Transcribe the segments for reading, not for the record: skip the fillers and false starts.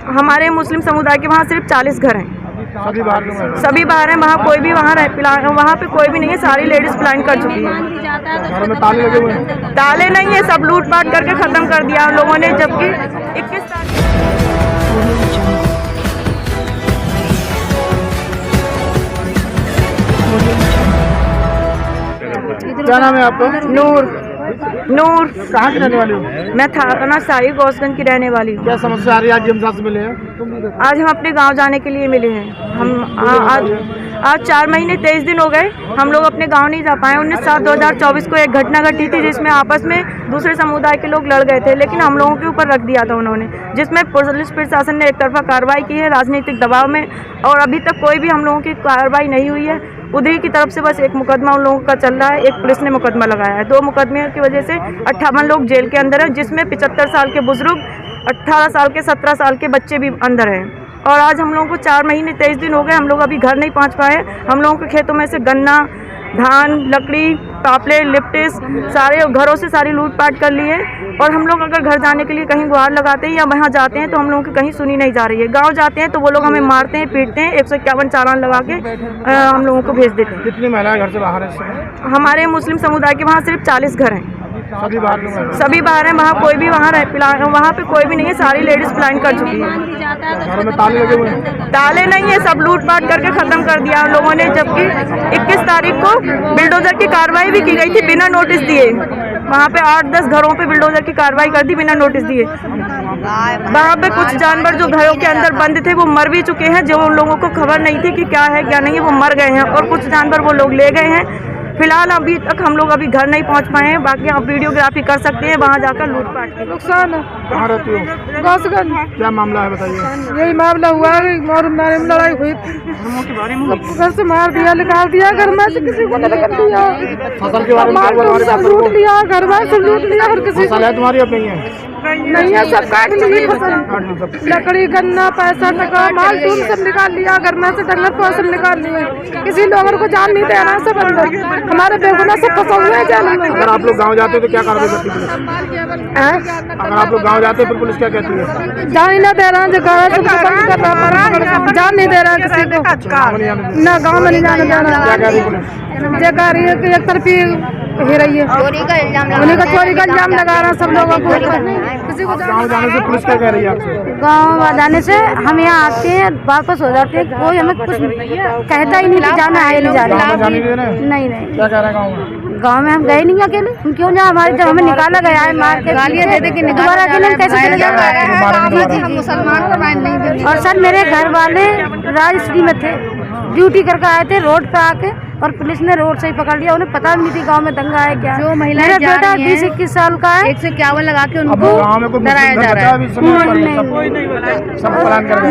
हमारे मुस्लिम समुदाय के वहाँ सिर्फ 40 घर हैं। सभी बाहर हैं, वहाँ कोई भी वहाँ पे कोई भी नहीं है। सारी लेडीज प्लान कर चुकी है। घरों में ताले लगे हुए हैं? ताले नहीं है, सब लूट पाट करके खत्म कर दिया हम लोगों ने। जबकि 21 तारीख क्या नाम है आपका? नूर। कहाँ की रहने वाली हो? मैं थाना शाही गौसगंज की रहने वाली हूँ। क्या समस्या आ रही है? आज हम से मिले हैं। आज हम अपने गांव जाने के लिए मिले हैं। हम आज 4 महीने 23 दिन हो गए हम लोग अपने गांव नहीं जा पाए। 19/7/2024 को एक घटना घटी थी जिसमें आपस में दूसरे समुदाय के लोग लड़ गए थे, लेकिन हम लोगों के ऊपर रख दिया था उन्होंने, जिसमें पुलिस प्रशासन ने एक तरफा कार्रवाई की है राजनीतिक दबाव में, और अभी तक कोई भी हम लोगों की कार्रवाई नहीं हुई है। उधरी की तरफ से बस एक मुकदमा उन लोगों का चल रहा है, एक पुलिस ने मुकदमा लगाया है। 2 मुकदमे की वजह से 58 लोग जेल के अंदर हैं, जिसमें 75 साल के बुजुर्ग, 18 साल के 17 साल के बच्चे भी अंदर हैं। और आज हम लोगों को 4 महीने 23 दिन हो गए, हम लोग अभी घर नहीं पहुंच पाए। हम लोगों के खेतों में से गन्ना, धान, लकड़ी, पापलेट, लिप्टिस सारे घरों से सारी लूटपाट कर ली है। और हम लोग अगर घर जाने के लिए कहीं गुहार लगाते हैं या वहाँ जाते हैं तो हम लोगों की कहीं सुनी नहीं जा रही है। गांव जाते हैं तो वो लोग हमें मारते हैं, पीटते हैं, 151 चालान लगा के हम लोगों को भेज देते हैं। कितनी महिलाएं घर से बाहर हैं? हमारे मुस्लिम समुदाय के वहाँ सिर्फ 40 घर हैं। सभी बाहर हैं, वहाँ कोई भी वहाँ पे कोई भी नहीं है। सारी लेडीज प्लान कर चुकी है। घरों में ताले लगे हुए हैं? ताले नहीं है, सब लूट पाट करके खत्म कर दिया हम लोगों ने। जबकि 21 तारीख को बिल्डोजर की कार्रवाई भी की गई थी बिना नोटिस दिए। वहाँ पे 8-10 घरों पे बिल्डोजर की कार्रवाई कर दी बिना नोटिस दिए। वहाँ पे कुछ जानवर जो घरों के अंदर बंद थे वो मर भी चुके हैं, जो उन लोगों को खबर नहीं थी कि क्या है क्या नहीं है, वो मर गए हैं। और कुछ जानवर वो लोग ले गए हैं। फिलहाल अभी तक हम लोग अभी घर नहीं पहुंच पाए हैं। बाकी आप वीडियोग्राफी कर सकते हैं वहां जाकर लूटपाट की। नुकसान है। कहाँ रहती हो? गौसगंज। क्या मामला है बताइए? यही मामला हुआ है, और मेरे में लड़ाई हुई थी। घर से मार दिया, निकाल दिया, घर में से किसी को निकाल दिया। फसल के बारे में सब लूट लिया, घर में सब लूट लिया। हर किसी फसल है तुम्हारी? अब नहीं है? नहीं है, सब काट ली फसल। लकड़ी, गन्ना, पैसा, टका, माल टूल सब निकाल लिया। घर में से डंगर को सब निकाल लिए। किसी लोगों को जान नहीं दे रहा है। सब अंदर हमारे बेगुनाह सब फंसे हुए हैं जेल में। अगर आप लोग गाँव जाते तो क्या कार्रवाई करती पुलिस? अगर आप लोग गाँव जाते फिर पुलिस क्या कहती है? जान ही ना दे रहा है, जगह बंद कर रहा है, जान नहीं दे रहा है किसी को। ना गाँव में नहीं जाने दे रहा है। क्या कह रही पुलिस? ये कह रही है कि एक तरफी ही रही है, चोरी का इल्जाम लगा रहा है सब लोगों को। किसी को गाँव जाने से पुलिस क्या कह रही है आपसे? गाँव जाने से हम यहाँ आते हैं, वापस हो जाते हैं, कोई हमें कुछ कहता ही नहीं कि जाना है नहीं जाना। नहीं क्या कह रहे हैं गाँव में? गाँव में हम गए नहीं अकेले, हम क्यों जाए? हमारे जब हमें निकाला गया है मार के, गालियाँ दे दे के दोबारा अकेले हम कैसे चले जाएंगे? और सर मेरे घर वाले राजश्री में थे, ड्यूटी करके आए थे रोड पे आके, और पुलिस ने रोड से ही पकड़ लिया। उन्हें पता भी नहीं थी गांव में दंगा है क्या। जो महिलाएं मेरा बेटा 20-21 साल का है, 151 लगा के उनको डराया जा रहा है।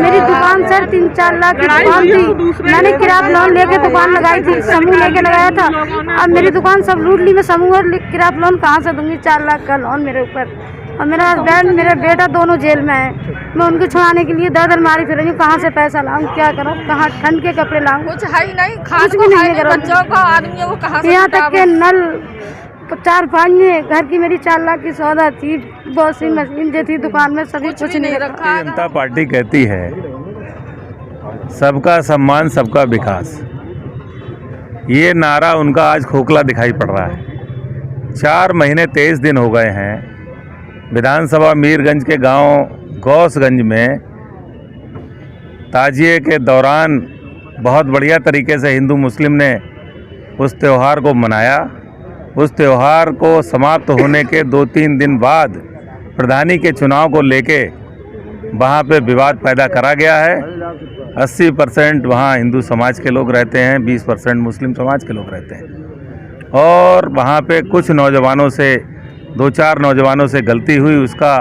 मेरी दुकान सर 3-4 लाख की दुकान थी। मैंने किराया लोन लेके दुकान लगाई थी, समूह लेके लगाया था। अब मेरी दुकान सब लूट ली। मैं समूह और किराया लोन कहाँ से दूंगी? 4 लाख का लोन मेरे ऊपर। और मेरा हस्बैंड, मेरा बेटा दोनों जेल में है। मैं उनको छुड़ाने के लिए दर मारी फिर रही हूँ। कहाँ से पैसा लाऊं, क्या करूँ, कहाँ ठंड के कपड़े लाऊं? कुछ है ही नहीं, कुछ भी नहीं है। बच्चों का आदमी है वो कहाँ से? यहाँ तक के नल 4-5 घर की मेरी 4 लाख की सौदा थी, वॉशिंग मशीन जो थी दुकान में, सभी कुछ नहीं रखा। भारतीय जनता पार्टी कहती है सबका सम्मान सबका विकास। ये नारा उनका आज खोखला दिखाई पड़ रहा है। 4 महीने 23 दिन हो गए हैं। विधानसभा मीरगंज के गांव गौसगंज में ताजिए के दौरान बहुत बढ़िया तरीके से हिंदू मुस्लिम ने उस त्यौहार को मनाया। उस त्यौहार को समाप्त होने के 2-3 दिन बाद प्रधानी के चुनाव को लेके वहाँ पे विवाद पैदा करा गया है। 80% वहाँ हिंदू समाज के लोग रहते हैं, 20% मुस्लिम समाज के लोग रहते हैं। और वहाँ पे कुछ नौजवानों से 2-4 नौजवानों से गलती हुई, उसका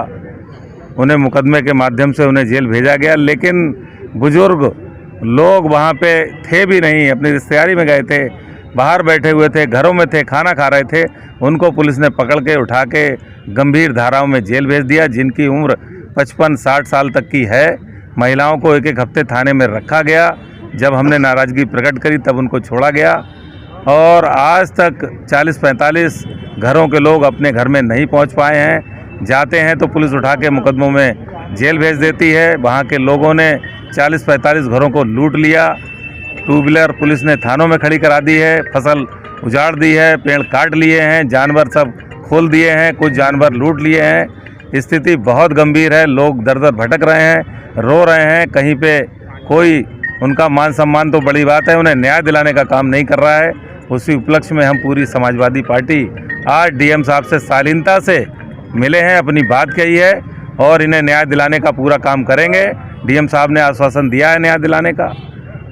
उन्हें मुकदमे के माध्यम से उन्हें जेल भेजा गया। लेकिन बुजुर्ग लोग वहाँ पे थे भी नहीं, अपनी रिश्तेदारी में गए थे, बाहर बैठे हुए थे, घरों में थे, खाना खा रहे थे। उनको पुलिस ने पकड़ के उठा के गंभीर धाराओं में जेल भेज दिया। जिनकी उम्र 55-60 साल तक की है। महिलाओं को 1-1 हफ्ते थाने में रखा गया। जब हमने नाराज़गी प्रकट करी तब उनको छोड़ा गया। और आज तक 40-45 घरों के लोग अपने घर में नहीं पहुंच पाए हैं। जाते हैं तो पुलिस उठा के मुकदमों में जेल भेज देती है। वहाँ के लोगों ने 40-45 घरों को लूट लिया। 2 व्हीलर पुलिस ने थानों में खड़ी करा दी है, फसल उजाड़ दी है, पेड़ काट लिए हैं, जानवर सब खोल दिए हैं, कुछ जानवर लूट लिए हैं। स्थिति बहुत गंभीर है। लोग दर दर भटक रहे हैं, रो रहे हैं। कहीं पे कोई उनका मान सम्मान तो बड़ी बात है, उन्हें न्याय दिलाने का काम नहीं कर रहा है। उसी उपलक्ष्य में हम पूरी समाजवादी पार्टी आज डीएम साहब से शालीनता से मिले हैं, अपनी बात कही है और इन्हें न्याय दिलाने का पूरा काम करेंगे। डीएम साहब ने आश्वासन दिया है न्याय दिलाने का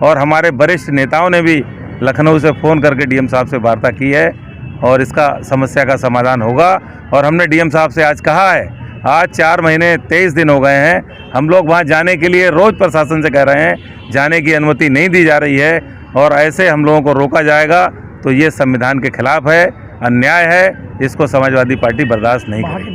और हमारे वरिष्ठ नेताओं ने भी लखनऊ से फ़ोन करके डीएम साहब से वार्ता की है और इसका समस्या का समाधान होगा। और हमने डीएम साहब से आज कहा है, आज 4 महीने 23 दिन हो गए हैं, हम लोग वहाँ जाने के लिए रोज़ प्रशासन से कह रहे हैं, जाने की अनुमति नहीं दी जा रही है और ऐसे हम लोगों को रोका जाएगा तो ये संविधान के खिलाफ है, अन्याय है। इसको समाजवादी पार्टी बर्दाश्त नहीं करेगी।